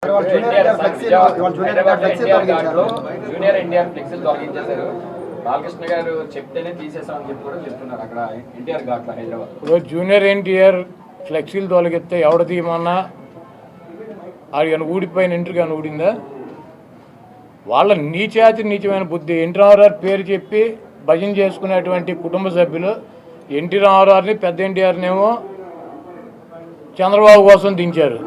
Junior NTR ఫ్లెక్సీలు తొలగించేశారు. బాలకృష్ణ గారు చెప్తేనే తీసేసామని చెప్పి కూడా చెప్తున్నారు అక్కడ ఎన్టీఆర్ ఘాట్లో హైదరాబాద్. జూనియర్ ఎన్టీఆర్ ఫ్లెక్సీలు తొలగిస్తే ఎవడ తీయమన్నా అది కానీ ఊడిపోయిన ఇంటర్ కానీ ఊడిందా? వాళ్ళ నీచమైన బుద్ధి. ఎన్టీ రామారావు పేరు చెప్పి భజన చేసుకునేటువంటి కుటుంబ సభ్యులు ఎన్టీ రామారావుని పెద్ద ఎన్టీఆర్నేమో చంద్రబాబు కోసం దించారు.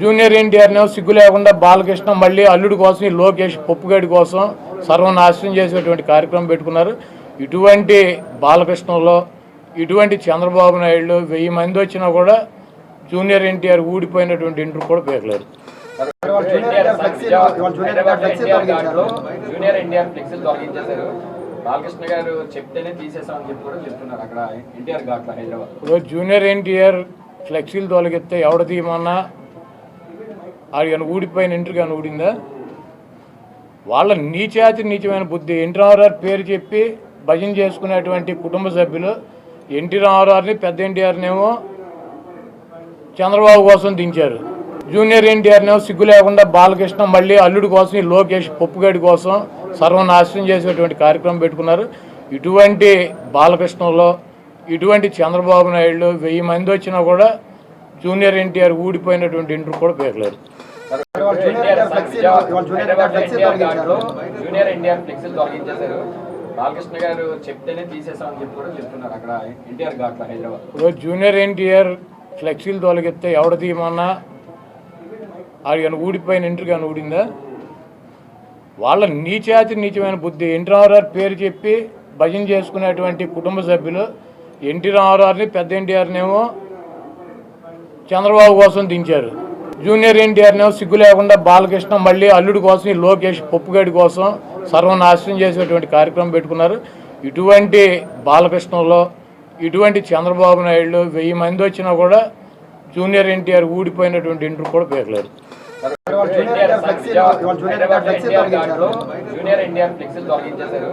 జూనియర్ ఎన్టీఆర్నేమో సిగ్గు లేకుండా బాలకృష్ణ మళ్ళీ అల్లుడి కోసం ఈ లోకేష్ పప్పుగడి కోసం సర్వనాశనం చేసేటువంటి కార్యక్రమం పెట్టుకున్నారు. ఇటువంటి బాలకృష్ణలో ఇటువంటి చంద్రబాబు నాయుడు 1000 మంది వచ్చినా కూడా జూనియర్ ఎన్టీఆర్ ఊడిపోయినటువంటి ఇంటర్ కూడా పేర్లేరు. జూనియర్ ఎన్టీఆర్ ఫ్లెక్సీలు తొలగించేశారు. బాలకృష్ణ గారు చెప్తేనే తీసేసామని చెప్పి కూడా చెప్తున్నారు అక్కడ ఎన్టీఆర్ ఘాట్లో హైదరాబాద్. జూనియర్ ఎన్టీఆర్ ఫ్లెక్సీలు తొలగిస్తే ఎవడ తీయమన్నా అది కానీ ఊడిపోయిన ఇంటర్ కానీ ఊడిందా? వాళ్ళ నీచమైన బుద్ధి. ఎన్టీ రామారావు పేరు చెప్పి భజన చేసుకునేటువంటి కుటుంబ సభ్యులు ఎన్టీ రామారావుని పెద్ద ఎన్టీఆర్నేమో చంద్రబాబు కోసం దించారు. జూనియర్ ఎన్టీఆర్నేమో సిగ్గు లేకుండా బాలకృష్ణ మళ్ళీ అల్లుడి కోసం ఈ లోకేష్ పప్పుగడి కోసం సర్వనాశనం చేసేటువంటి కార్యక్రమం పెట్టుకున్నారు. ఇటువంటి బాలకృష్ణలో ఇటువంటి చంద్రబాబు నాయుడు 1000 మంది వచ్చినా కూడా జూనియర్ ఎన్టీఆర్ ఊడిపోయినటువంటి ఇంటర్ కూడా పేర్లేరు. జూనియర్ ఎన్టీఆర్ ఫ్లెక్సీలు తొలగించేశారు. బాలకృష్ణ గారు చెప్తేనే తీసేసామని చెప్పి కూడా చెప్తున్నారు అక్కడ ఎన్టీఆర్ ఘాట్లో హైదరాబాద్. జూనియర్ ఎన్టీఆర్ ఫ్లెక్సీలు తొలగిస్తే ఎవడ తీయమన్నా అది కానీ ఊడిపోయిన ఇంటర్ కానీ ఊడిందా? వాళ్ళ నీచమైన బుద్ధి. ఎన్టీ రామారావు పేరు చెప్పి భజన చేసుకునేటువంటి కుటుంబ సభ్యులు ఎన్టీ రామారావుని పెద్ద ఎన్టీఆర్నేమో చంద్రబాబు కోసం దించారు. జూనియర్ ఎన్టీఆర్నేమో సిగ్గు లేకుండా బాలకృష్ణ మళ్ళీ అల్లుడి కోసం ఈ లోకేష్ పప్పుగడి కోసం సర్వనాశనం చేసేటువంటి కార్యక్రమం పెట్టుకున్నారు. ఇటువంటి బాలకృష్ణలో ఇటువంటి చంద్రబాబు నాయుడు 1000 మంది వచ్చినా కూడా జూనియర్ ఎన్టీఆర్ ఊడిపోయినటువంటి ఇంటర్ కూడా పేర్లేరు. జూనియర్ ఎన్టీఆర్ ఫ్లెక్సీలు తొలగించేశారు.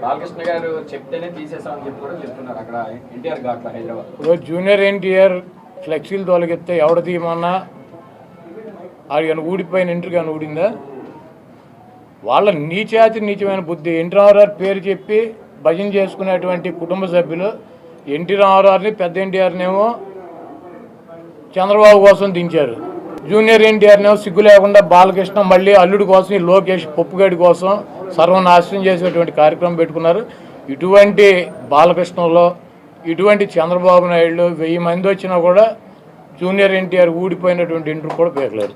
బాలకృష్ణ గారు చెప్తేనే తీసేసామని చెప్పి కూడా చెప్తున్నారు అక్కడ ఎన్టీఆర్ ఘాట్లో హైదరాబాద్. జూనియర్ ఎన్టీఆర్ ఫ్లెక్సీలు తొలగిస్తే ఎవడ తీయమన్నా అది కానీ ఊడిపోయిన ఇంటర్ కానీ ఊడిందా? వాళ్ళ నీచమైన బుద్ధి. ఎన్టీ రామారావు పేరు చెప్పి భజన చేసుకునేటువంటి కుటుంబ సభ్యులు ఎన్టీ రామారావుని పెద్ద ఎన్టీఆర్నేమో చంద్రబాబు కోసం దించారు. జూనియర్ ఎన్టీఆర్నేమో సిగ్గు లేకుండా బాలకృష్ణ మళ్ళీ అల్లుడి కోసం ఈ లోకేష్ పప్పుగడి కోసం సర్వనాశనం చేసేటువంటి కార్యక్రమం పెట్టుకున్నారు. ఇటువంటి బాలకృష్ణలో ఇటువంటి చంద్రబాబు నాయుడు 1000 మంది వచ్చినా కూడా జూనియర్ ఎన్టీఆర్ ఊడిపోయినటువంటి ఇంటర్ కూడా పేర్లేరు.